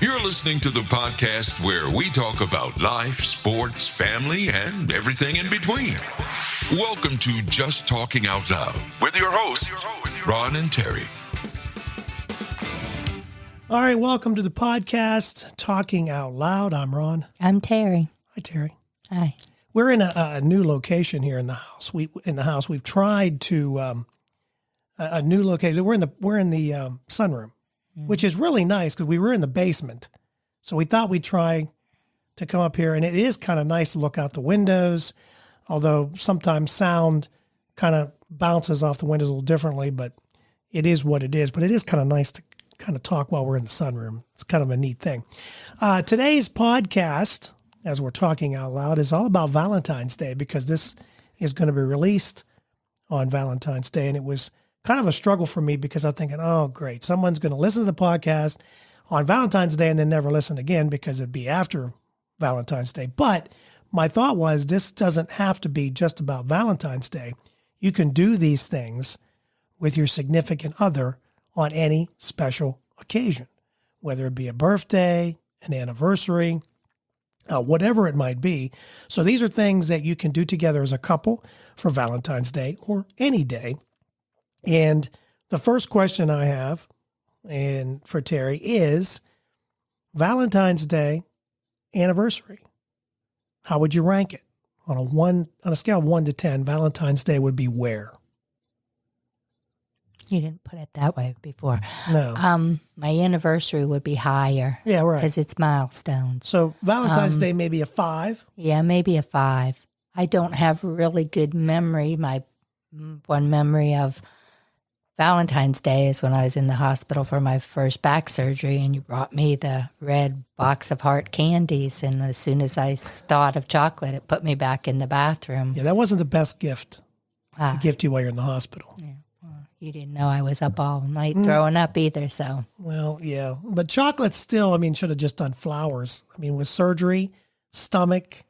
You're listening to the podcast where we talk about life, sports, family, and everything in between. Welcome to Just Talking Out Loud with your hosts, Ron and Terry. All right, welcome to the podcast, Talking Out Loud. I'm Ron. I'm Terry. Hi, Terry. Hi. We're in a new location here in the house. We've tried to a new location. We're in the sunroom, which is really nice because we were in the basement. So we thought we'd try to come up here, and it is kind of nice to look out the windows, although sometimes sound kind of bounces off the windows a little differently, but it is what it is. But it is kind of nice to kind of talk while we're in the sunroom. It's kind of a neat thing. Today's podcast, as we're talking out loud, is all about Valentine's Day because this is going to be released on Valentine's Day, and it was kind of a struggle for me because I'm thinking, oh, great, someone's going to listen to the podcast on Valentine's Day and then never listen again because it'd be after Valentine's Day. But my thought was this doesn't have to be just about Valentine's Day. You can do these things with your significant other on any special occasion, whether it be a birthday, an anniversary, whatever it might be. So these are things that you can do together as a couple for Valentine's Day or any day. And the first question I have, and for Terry, is Valentine's Day anniversary. How would you rank it? On a scale of 1 to 10, Valentine's Day would be where? You didn't put it that way before. No. My anniversary would be higher. Yeah, right. Because it's milestones. So Valentine's Day, maybe a 5? Yeah, maybe a 5. I don't have really good memory. My one memory of Valentine's Day is when I was in the hospital for my first back surgery, and you brought me the red box of heart candies. And as soon as I thought of chocolate, it put me back in the bathroom. Yeah, that wasn't the best gift to give to you while you're in the hospital. Yeah. You didn't know I was up all night throwing up either, so. Well, yeah. But chocolate still, should have just done flowers. With surgery, stomach,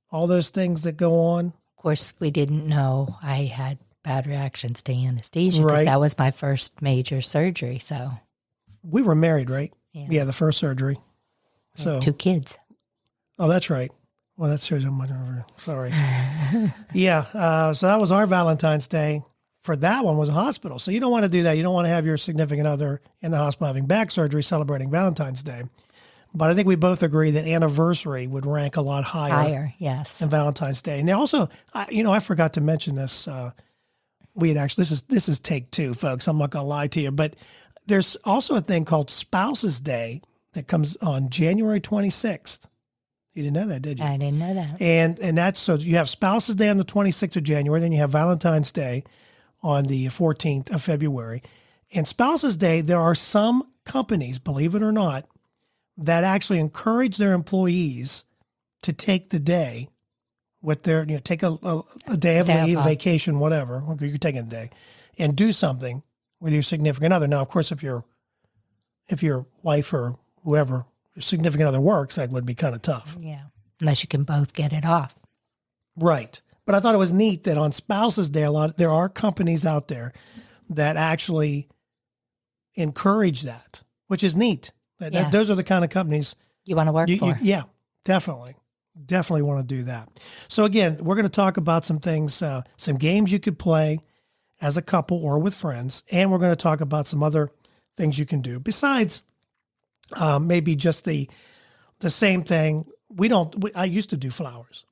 all those things that go on. Of course, we didn't know I had bad reactions to anesthesia because Right. that was my first major surgery, so. We were married, right? Yeah. Yeah, the first surgery. So 2 kids. Oh, that's right. Well, that shows how much. Sorry. Yeah. So that was our Valentine's Day. For that one was a hospital. So you don't want to do that. You don't want to have your significant other in the hospital having back surgery celebrating Valentine's Day. But I think we both agree that anniversary would rank a lot higher Yes. than Valentine's Day. And they also, I forgot to mention this. We had actually, this is take 2, folks. I'm not going to lie to you. But there's also a thing called Spouse's Day that comes on January 26th. You didn't know that, did you? I didn't know that. And that's, so you have Spouse's Day on the 26th of January, then you have Valentine's Day on the 14th of February. And Spouse's Day, there are some companies, believe it or not, that actually encourage their employees to take the day with their, take a day of leave, vacation, whatever. You're taking a day and do something with your significant other. Now, of course, if your wife or whoever, your significant other works, that would be kind of tough. Yeah. Unless you can both get it off. Right. But I thought it was neat that on Spouse's Day, there are companies out there that actually encourage that, which is neat. Those are the kind of companies you want to work for. Yeah, definitely. Definitely want to do that. So again, we're going to talk about some things, some games you could play as a couple or with friends. And we're going to talk about some other things you can do besides maybe just the same thing. I used to do flowers.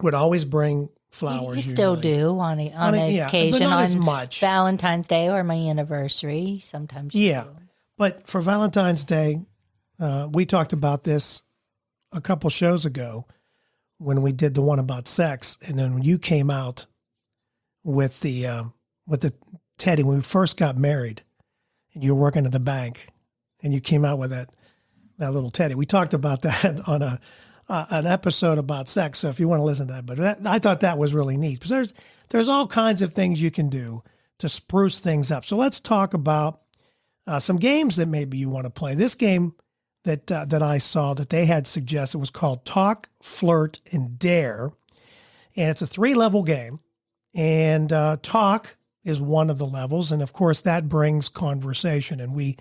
Would always bring flowers. You still do on occasion, but not on as much. Valentine's Day or my anniversary. Sometimes you do. But for Valentine's Day, we talked about this a couple shows ago when we did the one about sex, and then when you came out with the teddy when we first got married, and you were working at the bank, and you came out with that little teddy. We talked about that on an episode about sex. So if you want to listen to that, but I thought that was really neat because there's all kinds of things you can do to spruce things up. So let's talk about some games that maybe you want to play. This game that I saw that they had suggested was called Talk, Flirt, and Dare. And it's a 3-level game. And talk is one of the levels. And of course, that brings conversation. And we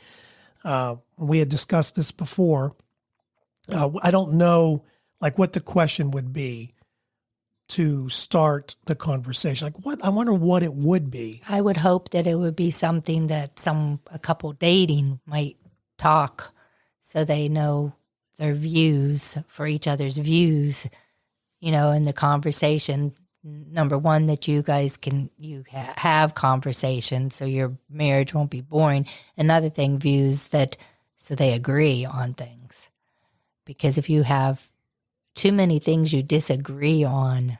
We had discussed this before. I don't know like what the question would be to start the conversation. Like I wonder what it would be. I would hope that it would be something that a couple dating might talk so they know their views for each other's views, in the conversation. Number one, that you guys have conversation so your marriage won't be boring. Another thing, views so they agree on things. Because if you have too many things you disagree on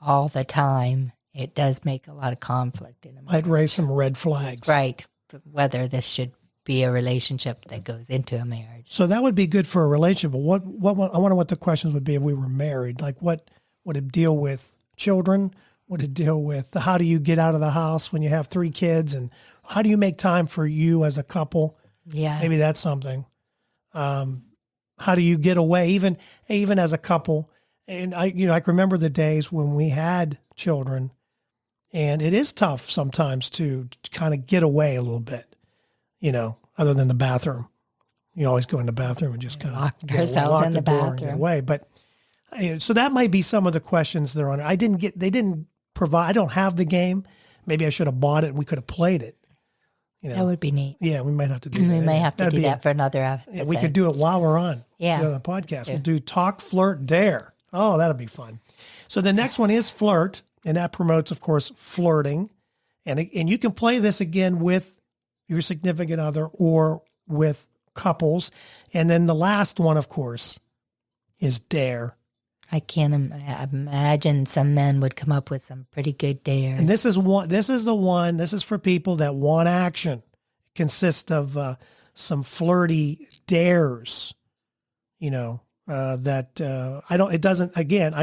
all the time, it does make a lot of conflict in a marriage. I'd raise some red flags. Right. Whether this should be a relationship that goes into a marriage. So that would be good for a relationship. But what I wonder what the questions would be if we were married. Like what would it deal with? Children? Would it deal with how do you get out of the house when you have 3 kids, and how do you make time for you as a couple? Yeah. Maybe that's something. How do you get away even as a couple? And I can remember the days when we had children, and it is tough sometimes to kind of get away a little bit, other than the bathroom. You always go in the bathroom and just kind of lock ourselves in the bathroom and get away. But so that might be some of the questions that are on it. They didn't provide, I don't have the game. Maybe I should have bought it and we could have played it. That would be neat. Yeah, we might have to do that. We may have to do that for another episode. Yeah, we could do it while we're on. Yeah. On the podcast. We'll do Talk, Flirt, Dare. Oh, that'll be fun. So the next one is Flirt, and that promotes, of course, flirting. And you can play this again with your significant other or with couples. And then the last one, of course, is Dare. I can't imagine some men would come up with some pretty good dares. And this is the one. This is for people that want action. It consists of some flirty dares, I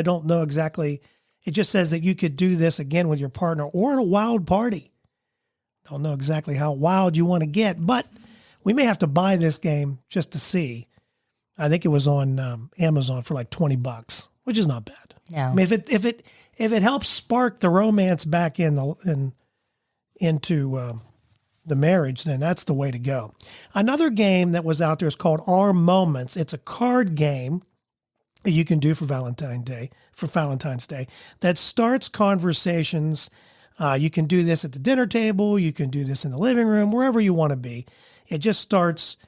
don't know exactly. It just says that you could do this again with your partner or at a wild party. Don't know exactly how wild you want to get, but we may have to buy this game just to see. I think it was on Amazon for like $20, which is not bad. No. I mean, if it helps spark the romance back into the marriage, then that's the way to go. Another game that was out there is called Our Moments. It's a card game that you can do for Valentine's Day that starts conversations. You can do this at the dinner table. You can do this in the living room, wherever you want to be. It just starts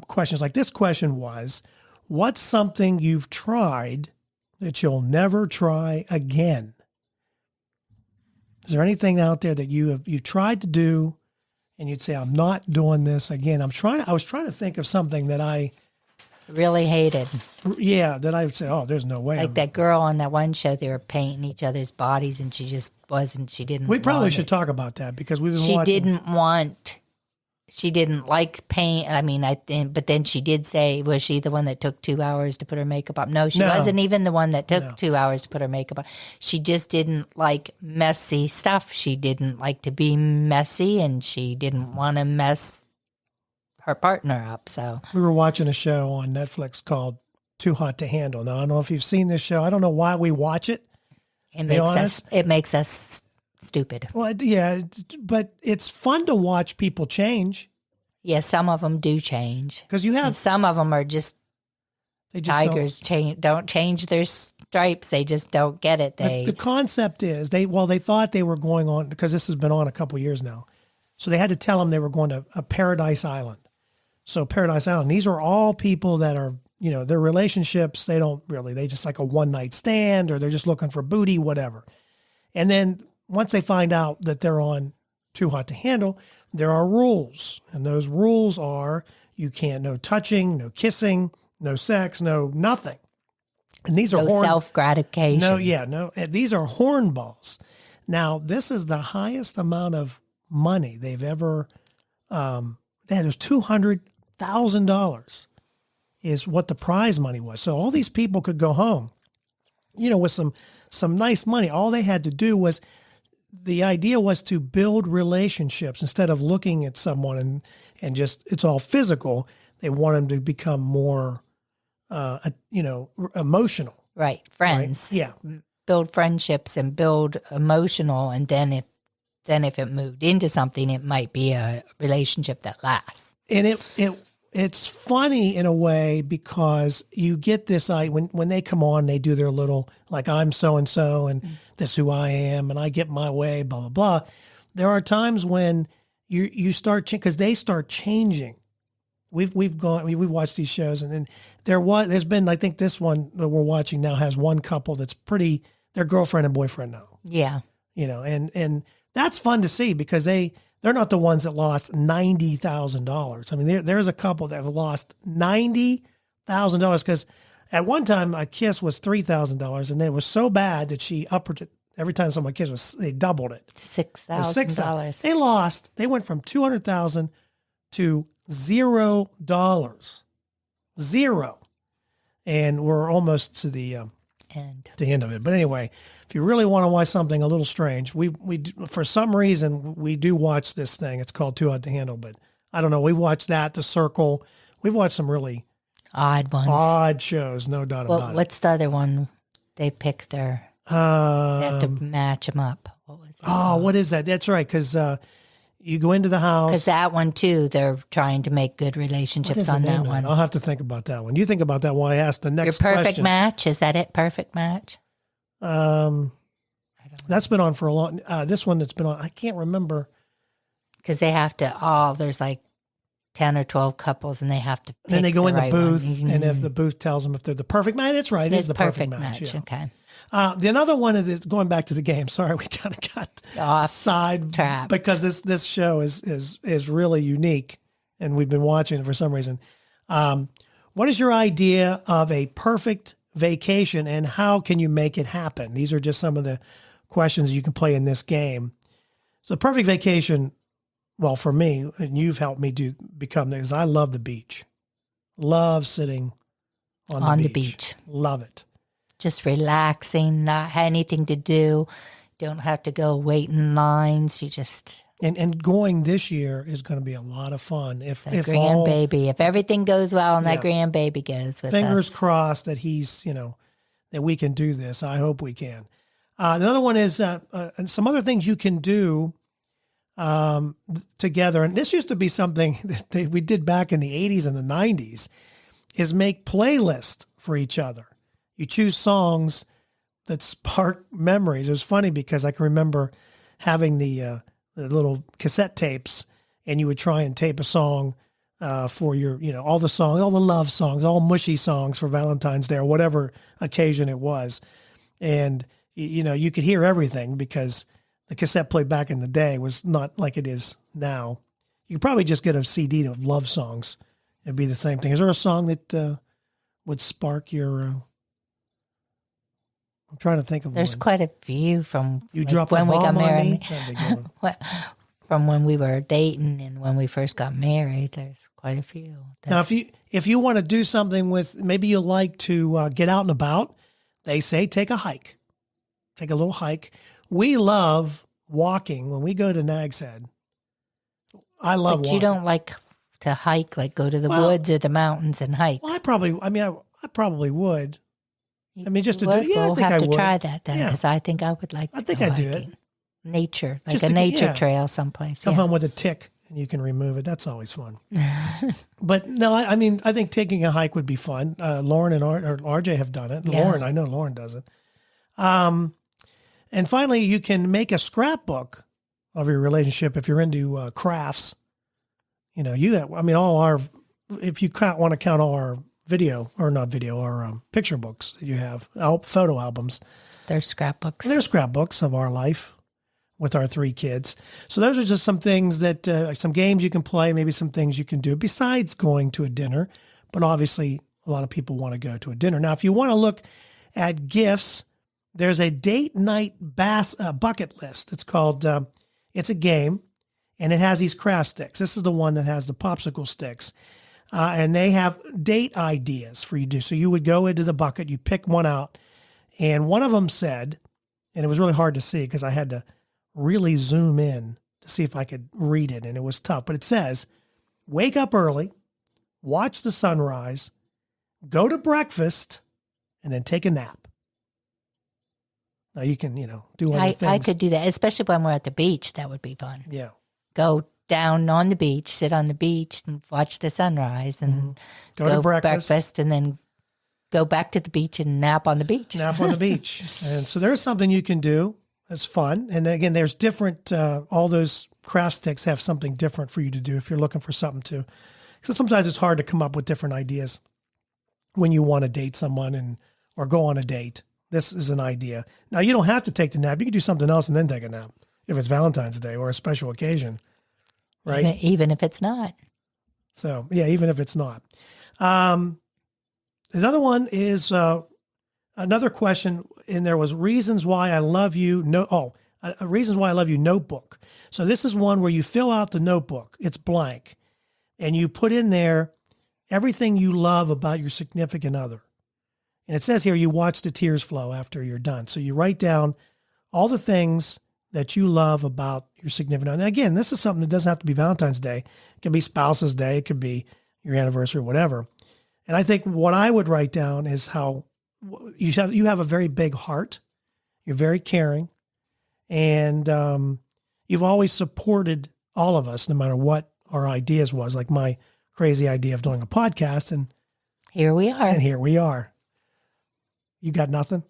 questions like this question was, what's something you've tried that you'll never try again? Is there anything out there that you tried to do and you'd say, I'm not doing this again? I was trying to think of something that I really hated. Yeah, that I would say, oh, there's no way. Like that girl on that one show, they were painting each other's bodies and she didn't We probably want should it. talk about that because we've been watching. She didn't like paint. I mean, but then she did say, was she the one that took 2 hours to put her makeup on? No, she wasn't even the one that took 2 hours to put her makeup on. She just didn't like messy stuff. She didn't like to be messy and she didn't want to mess her partner up. So we were watching a show on Netflix called Too Hot to Handle. Now, I don't know if you've seen this show. I don't know why we watch it. It makes us stupid. Well, yeah, but it's fun to watch people change. Yeah, some of them do change. Because you have... And some of them are just tigers. Don't change their stripes. They just don't get it. The concept is, they thought they were going on, because this has been on a couple years now, so they had to tell them they were going to a Paradise Island. So Paradise Island, these are all people that are, their relationships, they just like a one-night stand, or they're just looking for booty, whatever. And then once they find out that they're on Too Hot to Handle, there are rules. And those rules are you can't, no touching, no kissing, no sex, no nothing. And these are self-gratification. These are hornballs. Now, this is the highest amount of money they've ever, there's $200,000 is what the prize money was. So all these people could go home, with some nice money. All they had to do was, the idea was to build relationships instead of looking at someone and just, it's all physical. They want them to become more, emotional. Right. Friends. Right? Yeah. Build friendships and build emotional. And then if then if it moved into something, it might be a relationship that lasts. And it's funny in a way because you get this, when they come on, they do their little, like, I'm so-and-so and this is who I am and I get my way, blah, blah, blah. There are times when you start, because they start changing. We've watched these shows and then there's been, I think this one that we're watching now has one couple that's they're girlfriend and boyfriend now. Yeah. And that's fun to see because they're not the ones that lost $90,000. I mean, there's a couple that have lost $90,000 because at one time a kiss was $3,000 and it was so bad that she upped it. Every time someone kissed they doubled it. $6,000. They went from $200,000 to $0. Zero. And we're almost to the end of it. But anyway, if you really want to watch something a little strange, we for some reason we do watch this thing. It's called Too Hot to Handle, but I don't know. We watched that, The Circle. We've watched some really odd shows, no doubt about it. What's the other one? They pick their. They have to match them up. What was it? Oh, what is that? That's right, because you go into the house. Because that one too, they're trying to make good relationships on that one. I'll have to think about that one. You think about that while I ask the next question. Your Perfect Match, is that it? Perfect Match. I don't know. That's been on for a long. This one that's been on, I can't remember. Because they have to there's like 10 or 12 couples, and they have to. Then they go in the booth, one. and if the booth tells them if they're the perfect match, that's right. It's the perfect match. Yeah. Okay. The another one is going back to the game. Sorry, we kind of got side trapped because this show is really unique, and we've been watching it for some reason. What is your idea of a perfect vacation, and how can you make it happen? These are just some of the questions you can play in this game. So, the perfect vacation, well, for me, and you've helped me become this. I love the beach. Love sitting on the beach. Love it. Just relaxing, not have anything to do. Don't have to go wait in lines. You just and going this year is going to be a lot of fun. If grandbaby, if everything goes well and that grandbaby goes with fingers us. crossed that he's that we can do this. I hope we can. Another one is and some other things you can do together. And this used to be something that we did back in the 80s and the 90s. Is make playlists for each other. You choose songs that spark memories. It was funny because I can remember having the little cassette tapes, and you would try and tape a song for your, all the love songs, all mushy songs for Valentine's Day or whatever occasion it was. And, you could hear everything because the cassette play back in the day was not like it is now. You could probably just get a CD of love songs. It'd be the same thing. Is there a song that would spark your... I'm trying to think of There's one. Quite a few from you dropped when we got married. From when we were dating and when we first got married. There's quite a few. Now, if you want to do something with, maybe you like to get out and about, they say take a hike. Take a little hike. We love walking when we go to Nag's Head. I love walking. You don't like to hike, like go to the woods or the mountains and hike. Well, I probably would. Just to do, we'll I think have I to would. try that then, because I think I would like to. I think I'd do it. Nature, like a nature trail someplace. Come home with a tick and you can remove it. That's always fun. But no, I think taking a hike would be fun. Lauren and RJ have done it. Yeah. I know Lauren does it. And finally, you can make a scrapbook of your relationship if you're into crafts. If you want to count all our our picture books that you have, photo albums. They're scrapbooks. They're scrapbooks of our life with our 3 kids. So those are just some things that, some games you can play, maybe some things you can do besides going to a dinner. But obviously, a lot of people want to go to a dinner. Now, if you want to look at gifts, there's a date night bucket list. It's called, it's a game, and it has these craft sticks. This is the one that has the popsicle sticks. And they have date ideas for you to do. So you would go into the bucket, you pick one out, and one of them said, and it was really hard to see because I had to really zoom in to see if I could read it, and it was tough. But it says, wake up early, watch the sunrise, go to breakfast, and then take a nap. Now you can, do other things. I could do that, especially when we're at the beach. That would be fun. Yeah. Go down on the beach, sit on the beach, and watch the sunrise, and Go to breakfast, and then go back to the beach and nap on the beach. Nap on the beach. And so there's something you can do. It's fun. And again, there's different, all those craft sticks have something different for you to do if you're looking for something to. So sometimes it's hard to come up with different ideas when you want to date someone or go on a date. This is an idea. Now, you don't have to take the nap. You can do something else and then take a nap if it's Valentine's Day or a special occasion, right? Even if it's not. So, yeah, even if it's not. Another one is another question in there was reasons why I love you. Reasons why I love you notebook. So this is one where you fill out the notebook. It's blank. And you put in there everything you love about your significant other. And it says here, you watch the tears flow after you're done. So you write down all the things that you love about your significant other. And again, this is something that doesn't have to be Valentine's Day. It could be Spouse's Day. It could be your anniversary, whatever. And I think what I would write down is how you have a very big heart. You're very caring. And you've always supported all of us, no matter what our ideas was, like my crazy idea of doing a podcast. And here we are. And here we are. You got nothing?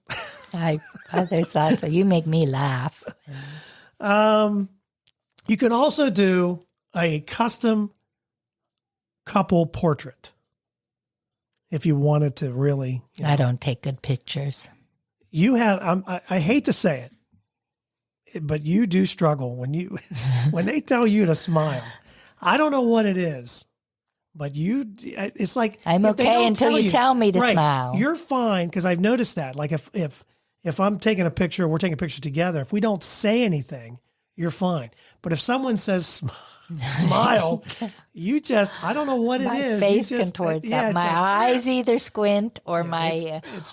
There's that. So you make me laugh. You can also do a custom couple portrait if you wanted to really. I don't take good pictures. You have. I hate to say it, but you do struggle when they tell you to smile. I don't know what it is. But it's like I'm okay until you tell me to smile. You're fine because I've noticed that. Like if I'm taking a picture, we're taking a picture together. If we don't say anything, you're fine. But if someone says smile, I don't know what it is. My face contorts up. My eyes either squint or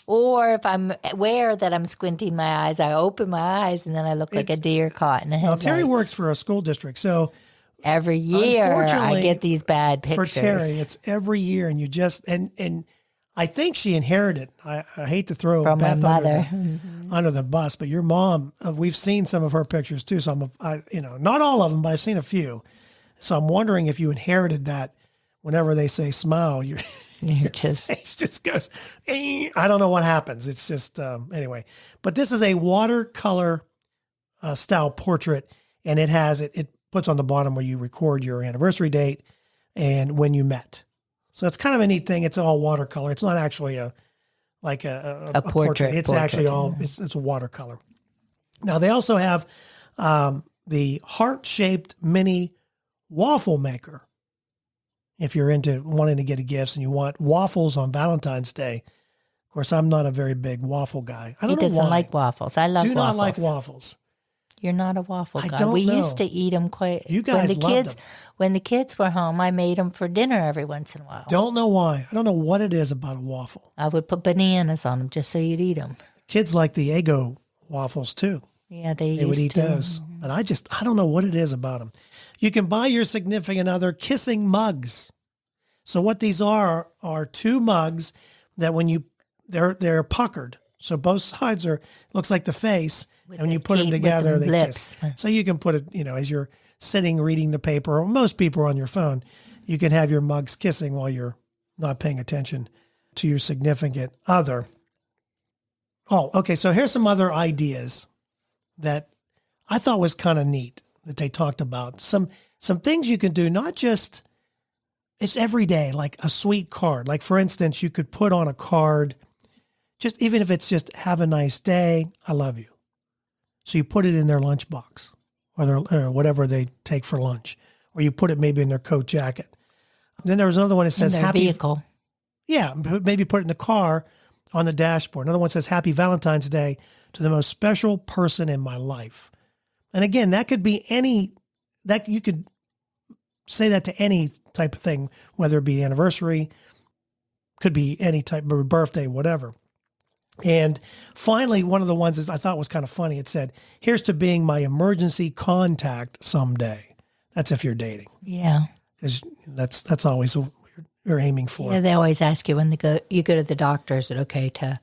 or if I'm aware that I'm squinting my eyes, I open my eyes and then I look like a deer caught in a headlights. Now Terry works for a school district, so. Every year I get these bad pictures. For Terry, it's every year, and you just and I think she inherited. I hate to throw from Beth my mother under the bus, but your mom. We've seen some of her pictures too. Some not all of them, but I've seen a few. So I'm wondering if you inherited that. Whenever they say smile, your face just goes. I don't know what happens. It's just anyway. But this is a watercolor style portrait, and it puts on the bottom where you record your anniversary date and when you met. So it's kind of a neat thing. It's all watercolor. It's not actually a portrait. It's actually all, it's a watercolor. Now they also have the heart-shaped mini waffle maker. If you're into wanting to get a gift and you want waffles on Valentine's Day. Of course, I'm not a very big waffle guy. I don't know why. He doesn't like waffles. I love waffles. Do not like waffles. You're not a waffle guy. I don't know. Used to eat them quite. You guys loved them. When the kids were home, I made them for dinner every once in a while. Don't know why. I don't know what it is about a waffle. I would put bananas on them just so you'd eat them. Kids like the Eggo waffles too. Yeah, they would eat those. But I don't know what it is about them. You can buy your significant other kissing mugs. So what these are two mugs that when they're puckered. So both sides looks like the face. And when you put them together, they kiss. So you can put it, as you're sitting reading the paper, or most people are on your phone, you can have your mugs kissing while you're not paying attention to your significant other. Oh, okay. So here's some other ideas that I thought was kind of neat that they talked about. Some things you can do, not just, it's every day, like a sweet card. Like for instance, you could put on a card, just even if it's just have a nice day, I love you. So you put it in their lunchbox or whatever they take for lunch, or you put it maybe in their coat jacket. Then there was another one that says happy vehicle. Yeah, maybe put it in the car on the dashboard. Another one says happy Valentine's Day to the most special person in my life. And again, that could be that you could say that to any type of thing, whether it be anniversary, could be any type of birthday, whatever. And finally, one of the ones I thought was kind of funny. It said, here's to being my emergency contact someday. That's if you're dating. Yeah. Because that's always what you're aiming for. Yeah, they always ask you when you go to the doctor, is it okay to,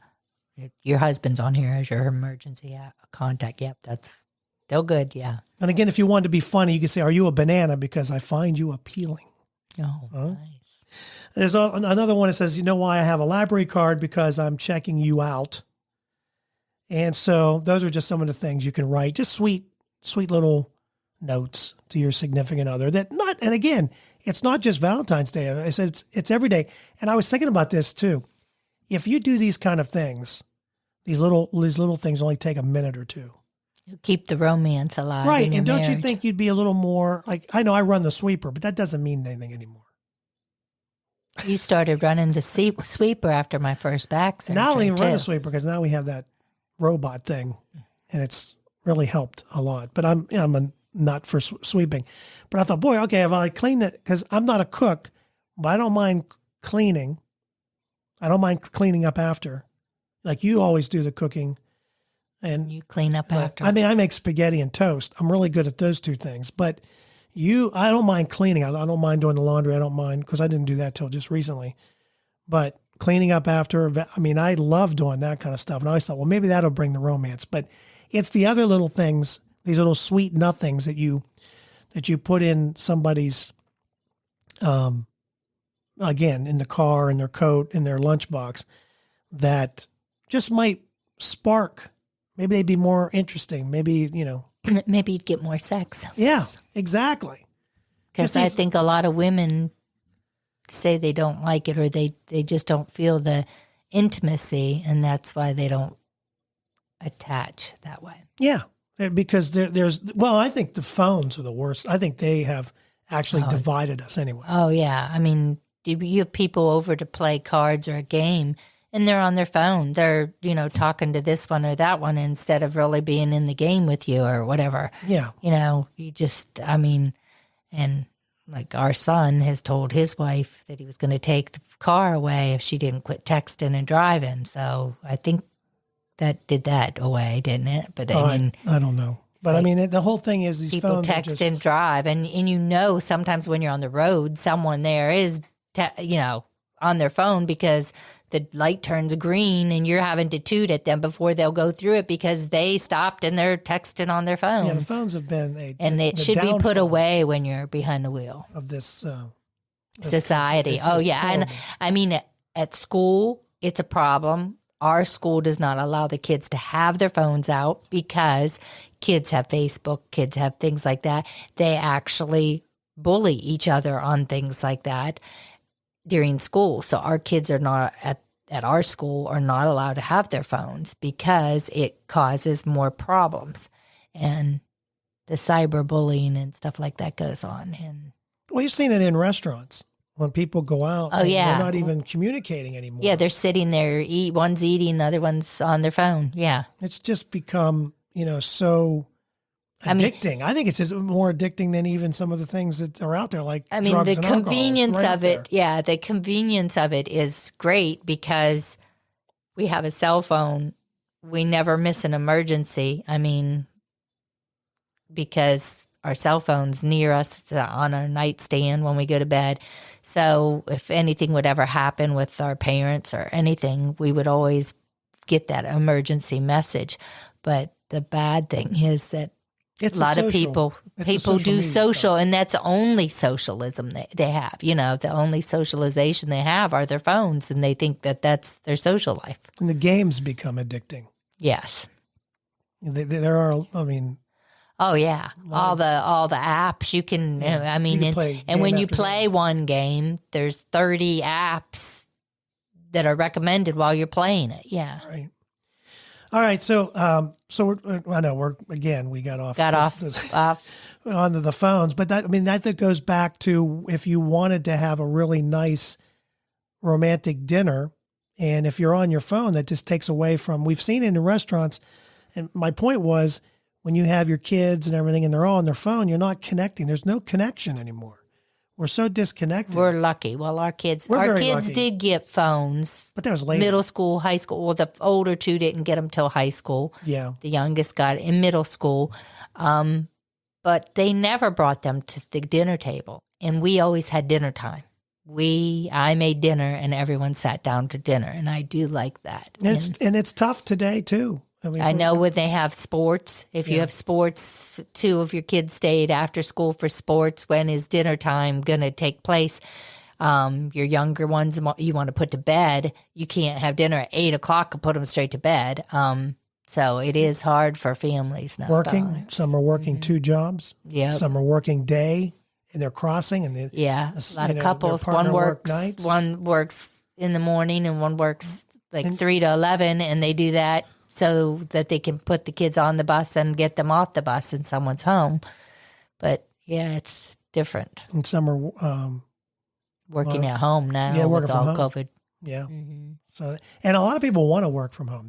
Your husband's on here as your emergency contact. Yep, that's still good. Yeah. And again, if you wanted to be funny, you could say, "Are you a banana? Because I find you appealing." Oh, nice. There's another one that says, "You know why I have a library card? Because I'm checking you out." And so those are just some of the things you can write. Just sweet little notes to your significant other and again, it's not just Valentine's Day. I said it's every day. And I was thinking about this too. If you do these kind of things, these little things only take a minute or two. You keep the romance alive. Right. And don't you think you'd be a little more like, I know I run the sweeper, but that doesn't mean anything anymore. You started running the sweeper after my first back surgery. Now I don't even run the sweeper because now we have that robot thing and it's really helped a lot. But I'm a nut for sweeping. But I thought, boy, okay, if I clean it, because I'm not a cook, but I don't mind cleaning. I don't mind cleaning up after. Like you always do the cooking. And you clean up after. I mean, I make spaghetti and toast. I'm really good at those two things. But I don't mind cleaning. I don't mind doing the laundry. I don't mind, because I didn't do that till just recently. But cleaning up after, I mean, I love doing that kind of stuff. And I always thought, well, maybe that'll bring the romance. But it's the other little things, these little sweet nothings that you put in somebody's, again, in the car, in their coat, in their lunchbox, that just might spark. Maybe they'd be more interesting. Maybe, Maybe you'd get more sex. Yeah, exactly. Because I think a lot of women say they don't like it, or they just don't feel the intimacy, and that's why they don't attach that way. Yeah, because I think the phones are the worst. I think they have actually divided us anyway. Oh, yeah. I mean, you have people over to play cards or a game, and they're on their phone. They're, talking to this one or that one instead of really being in the game with you or whatever. Yeah. And like our son has told his wife that he was going to take the car away if she didn't quit texting and driving. So I think that did that away, didn't it? But I don't know. But the whole thing is these people phones text and drive, and sometimes when you're on the road, someone there is, on their phone because the light turns green and you're having to toot at them before they'll go through it because they stopped and they're texting on their phone. Yeah, the phones have been it should be put away when you're behind the wheel of this society. And I mean, at school, it's a problem. Our school does not allow the kids to have their phones out because kids have Facebook, kids have things like that. They actually bully each other on things like that during school. So our kids are not at our school are not allowed to have their phones because it causes more problems. And the cyberbullying and stuff like that goes on. And you've seen it in restaurants when people go out. Oh, yeah. They're not even communicating anymore. Yeah, they're sitting there, one's eating, the other one's on their phone. Yeah. It's just become, so addicting. I think it's just more addicting than even some of the things that are out there, like drugs the and convenience alcohol. of it. Yeah, the convenience of it is great because we have a cell phone. We never miss an emergency. Because our cell phone's near us on our nightstand when we go to bed. So if anything would ever happen with our parents or anything, we would always get that emergency message. But the bad thing is that a lot of people do social, and that's the only socialism they have. The only socialization they have are their phones, and they think that that's their social life. And the games become addicting. Yes. There are, oh yeah, all the apps you can. Yeah. And when you play one game, there's 30 apps that are recommended while you're playing it. Yeah. Right. All right. So, we got off onto the phones, but that goes back to if you wanted to have a really nice romantic dinner, and if you're on your phone, that just takes away from. We've seen it in restaurants, and my point was when you have your kids and everything, and they're all on their phone, you're not connecting. There's no connection anymore. We're so disconnected. We're lucky. Well, our kids did get phones. But that was later. Middle school, high school. Well, the older two didn't get them till high school. Yeah. The youngest got it in middle school. But they never brought them to the dinner table. And we always had dinner time I made dinner and everyone sat down to dinner, and I do like that. And it's tough today too. I know when they have sports, if you have sports, 2 of your kids stayed after school for sports, when is dinner time going to take place? Your younger ones you want to put to bed. You can't have dinner at 8:00 and put them straight to bed. So it is hard for families now. Working, some are working 2 jobs. Yeah, some are working day, and they're crossing. And a lot of couples. One works in the morning, and one works 3 to 11, and they do that so that they can put the kids on the bus and get them off the bus in someone's home. But yeah, it's different. And some are working at home now with all COVID. Yeah. So, and a lot of people want to work from home.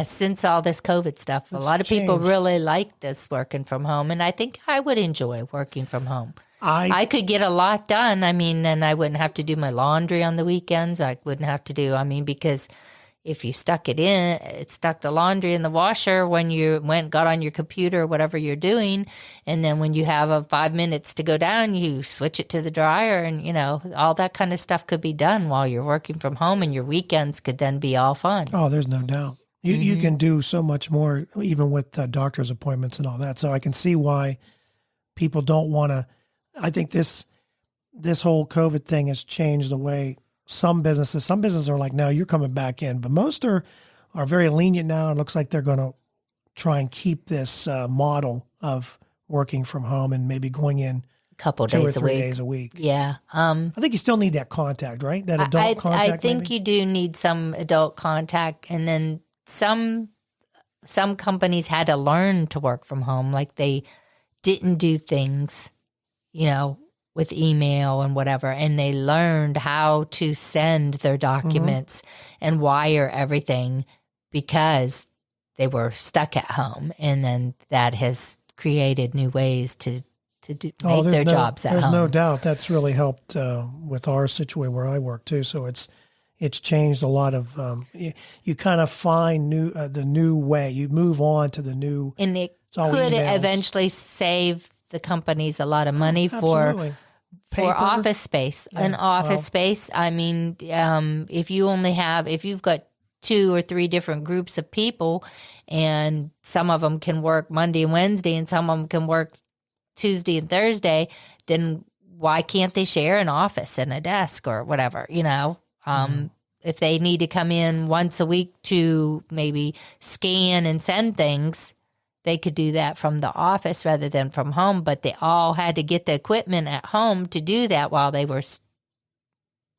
Since all this COVID stuff, a lot of people really like this working from home, and I think I would enjoy working from home. I could get a lot done. I mean, and I wouldn't have to do my laundry on the weekends. I wouldn't have to because if you stuck the laundry in the washer when you got on your computer or whatever you're doing, and then when you have 5 minutes to go down, you switch it to the dryer, and all that kind of stuff could be done while you're working from home, and your weekends could then be all fun. Oh, there's no doubt. You can do so much more, even with doctor's appointments and all that. So I can see why people don't want to. I think this whole COVID thing has changed the way some businesses are like, no, you're coming back in. But most are very lenient now. It looks like they're going to try and keep this model of working from home and maybe going in a couple 2 or 3 days a week. Yeah. I think you still need that contact, right? That adult contact. I think you do need some adult contact. And then some companies had to learn to work from home. Like they didn't do things, with email and whatever, and they learned how to send their documents and wire everything because they were stuck at home. And then that has created new ways to make their jobs at home. There's no doubt that's really helped with our situation where I work too. So it's changed a lot of, you kind of find the new way, you move on to the new. And it could eventually save the companies a lot of money for office space. Yeah. An office space. I mean, if you've got 2 or 3 different groups of people, and some of them can work Monday and Wednesday, and some of them can work Tuesday and Thursday, then why can't they share an office and a desk or whatever? If they need to come in once a week to maybe scan and send things, they could do that from the office rather than from home, but they all had to get the equipment at home to do that while they were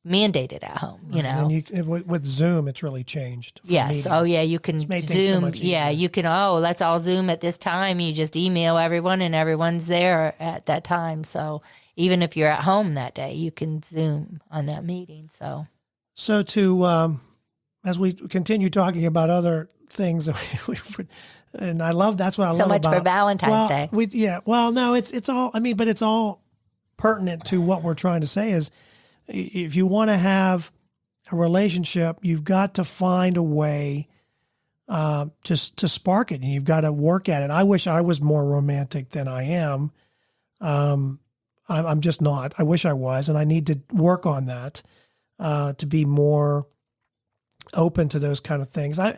mandated at home, And with Zoom, it's really changed. Yes. Meetings. Oh, yeah. You can Zoom. So you can, let's all Zoom at this time. You just email everyone and everyone's there at that time. So even if you're at home that day, you can Zoom on that meeting. So to, as we continue talking about other things that and I love, that's what I love about. So much for Valentine's Day. It's all, but it's all pertinent to what we're trying to say is if you want to have a relationship, you've got to find a way to spark it, and you've got to work at it. I wish I was more romantic than I am. I'm just not. I wish I was, and I need to work on that to be more open to those kind of things. I'm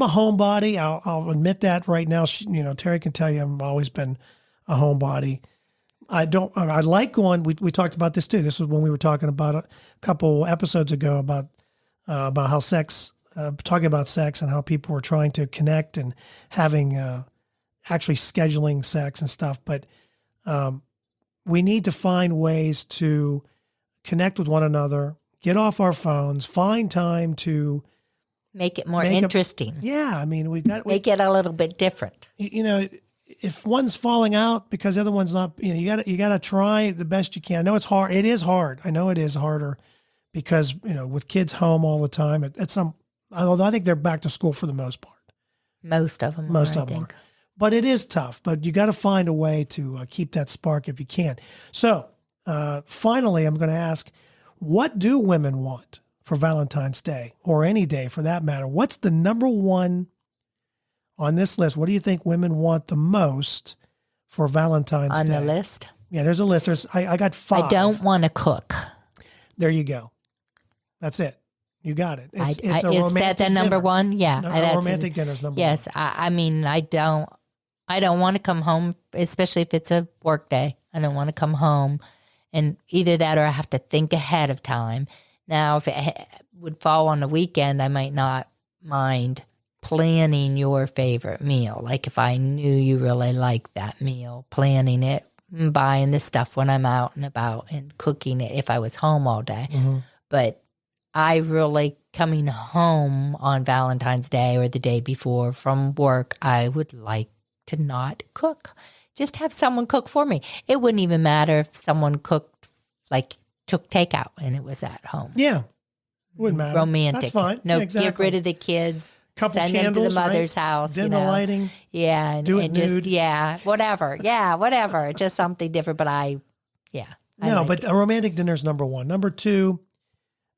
a homebody. I'll admit that right now. Terry can tell you I've always been a homebody. I like going, we talked about this too. This was when we were talking about a couple episodes ago about how talking about sex and how people were trying to connect and having, actually scheduling sex and stuff. But, we need to find ways to connect with one another, get off our phones, find time to make it more interesting. Make it a little bit different. If one's falling out because the other one's not, you got to try the best you can. I know it's hard. It is hard. I know it is harder because, with kids home all the time, although I think they're back to school for the most part. Most of them are. But it is tough, but you got to find a way to keep that spark if you can. So finally, I'm going to ask, what do women want for Valentine's Day or any day for that matter? What's the number one on this list? What do you think women want the most for Valentine's Day? On the list? Yeah, there's a list. I got 5. I don't want to cook. There you go. That's it. You got it. It's a is romantic that the number dinner. one? Yeah, A romantic dinner is number one. Yes, I mean, I don't want to come home, especially if it's a work day. I don't want to come home, and either that or I have to think ahead of time. Now, if it would fall on the weekend, I might not mind planning your favorite meal. Like if I knew you really liked that meal, planning it, and buying the stuff when I'm out and about, and cooking it if I was home all day. Mm-hmm. But I really, coming home on Valentine's Day or the day before from work, I would like to not cook. Just have someone cook for me. It wouldn't even matter if someone cooked, like took takeout and it was at home. Yeah. Wouldn't matter. Romantic. That's fine. No, Yeah, exactly. get rid of the kids. Couple send candles, them to the mother's right? house. Dinner lighting. Yeah. Do it and nude. just, whatever. Yeah, whatever. Just something different. But I No, like but it. a romantic dinner is number one. Number two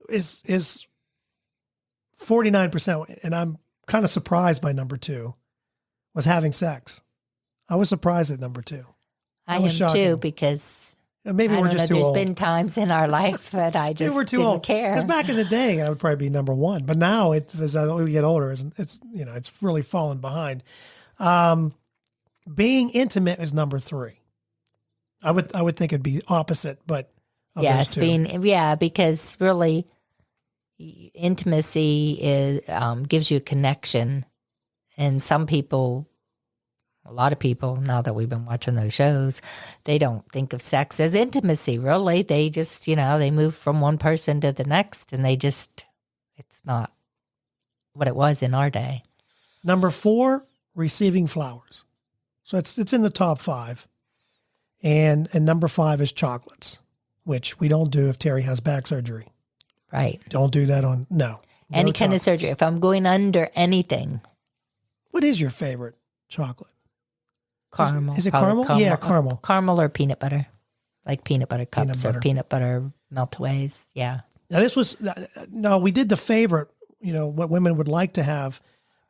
is 49%. And I'm kind of surprised by number two was having sex. I was surprised at number two. I was am shocking. too, because Maybe I we're don't just know, too there's old. been times in our life that I Maybe just we're too didn't old. care. Because back in the day, I would probably be number one. But now, as we get older, it's really fallen behind. Being intimate is number three. I would think it'd be opposite, but of Yes, those two. because really intimacy is gives you a connection, and some people, a lot of people, now that we've been watching those shows, they don't think of sex as intimacy. Really, they just they move from one person to the next, and it's not what it was in our day. Number four, receiving flowers. So it's in the top five. And number five is chocolates, which we don't do if Terry has back surgery. Right. Don't do that no Any kind of chocolates. surgery. If I'm going under anything, What is your favorite chocolate? caramel. Is it probably caramel? Yeah, caramel. Caramel or peanut butter, like peanut butter cups butter. or peanut butter meltaways. Yeah. Now this was, no, we did the favorite, what women would like to have,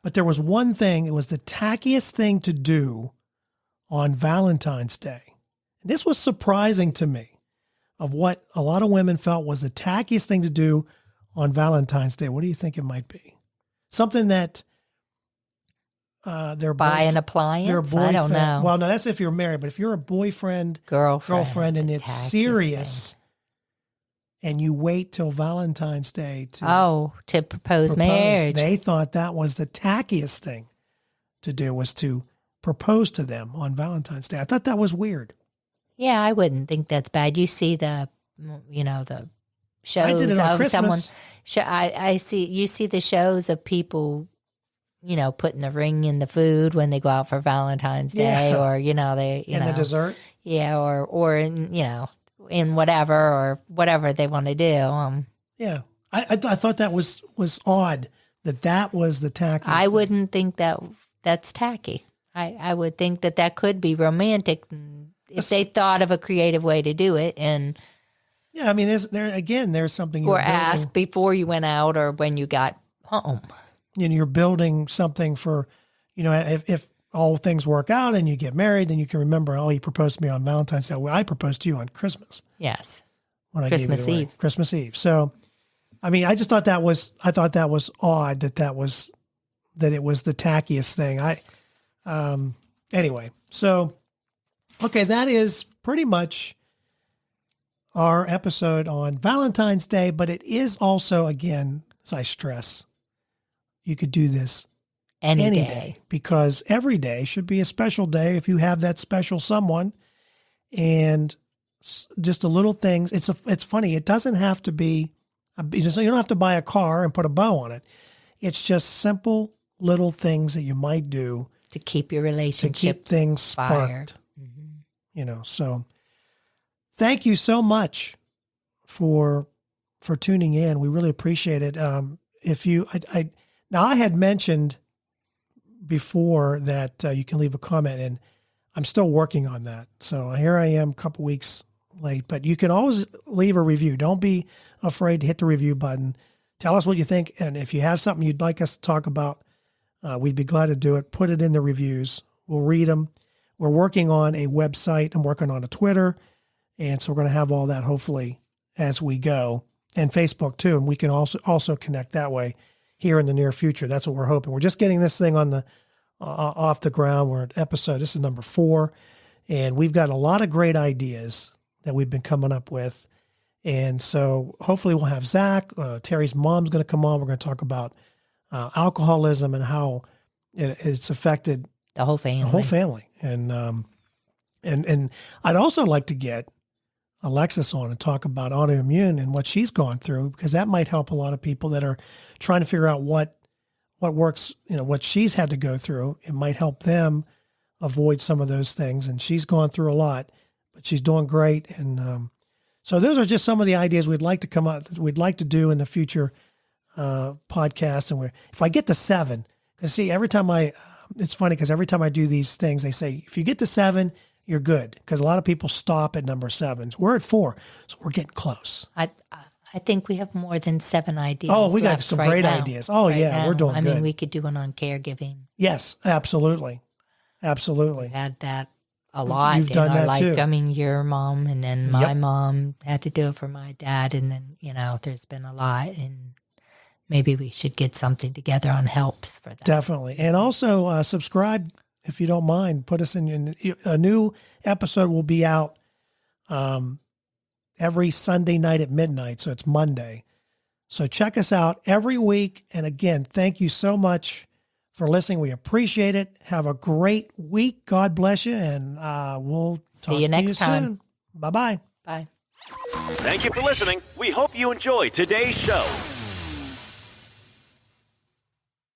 but there was one thing, it was the tackiest thing to do on Valentine's Day. And this was surprising to me of what a lot of women felt was the tackiest thing to do on Valentine's Day. What do you think it might be? Something that Buy an appliance? their boyfriend. I don't know. Well, no, that's if you're married, but if you're a boyfriend, girlfriend, and the it's tackiest serious, thing. and you wait till Valentine's Day to to propose marriage. They thought that was the tackiest thing to do, was to propose to them on Valentine's Day. I thought that was weird. Yeah, I wouldn't think that's bad. You see the shows I did it on of Christmas. I see, you see the shows of people, putting the ring in the food when they go out for Valentine's Day, Yeah. or, they, And the dessert. yeah, or in, in whatever they want to do. Yeah. I thought that was odd that was the tackiest I thing. wouldn't think that's tacky. I would think that could be romantic if they thought of a creative way to do it, and Yeah, I mean, there's something you're or building. ask before you went out or when you got home. You're building something for, if all things work out and you get married, then you can remember, he proposed to me on Valentine's Day. Well, I proposed to you on Christmas. Yes. When I gave you Christmas the ring. Eve. Christmas Eve. So, I mean, I thought that was odd that it was the tackiest thing. Anyway, so, okay, that is pretty much our episode on Valentine's Day, but it is also, again, as I stress, you could do this any day, because every day should be a special day if you have that special someone. And just the little things. It's funny. It doesn't have to be, you don't have to buy a car and put a bow on it. It's just simple little things that you might do to keep your to relationship keep things fired. sparked. So thank you so much for tuning in. We really appreciate it. Now I had mentioned before that you can leave a comment, and I'm still working on that. So here I am a couple weeks late, but you can always leave a review. Don't be afraid to hit the review button. Tell us what you think. And if you have something you'd like us to talk about, we'd be glad to do it. Put it in the reviews. We'll read them. We're working on a website. I'm working on a Twitter. And so we're going to have all that hopefully as we go. and Facebook too. And we can also connect that way here in the near future. That's what we're hoping. We're just getting this thing on the off the ground. We're at this is number 4, and we've got a lot of great ideas that we've been coming up with. And so hopefully we'll have Zach. Terry's mom's going to come on. We're going to talk about alcoholism and how it's affected the whole family. And I'd also like to get Alexis on and talk about autoimmune and what she's gone through, because that might help a lot of people that are trying to figure out what works, what she's had to go through. It might help them avoid some of those things. And she's gone through a lot, but she's doing great. And so those are just some of the ideas we'd like to do in the future podcast. And if I get to 7, because see, every time it's funny because every time I do these things, they say, if you get to 7, you're good. Because a lot of people stop at number 7. We're at 4, so we're getting close. I think we have more than 7 ideas. Oh, we got some great ideas. Oh, yeah, we're doing good. I mean, we could do one on caregiving. Yes, absolutely. Absolutely. We've had that a lot You've done in our that life. too. I mean, your mom and then my mom had to do it for my dad. And then, there's been a lot. And maybe we should get something together on helps for that. Definitely. And also subscribe, if you don't mind. Put us in a new episode will be out every Sunday night at midnight. So it's Monday. So check us out every week. And again, thank you so much for listening. We appreciate it. Have a great week. God bless you. And we'll talk See you to next time. soon. Bye-bye. Bye. Thank you for listening. We hope you enjoyed today's show.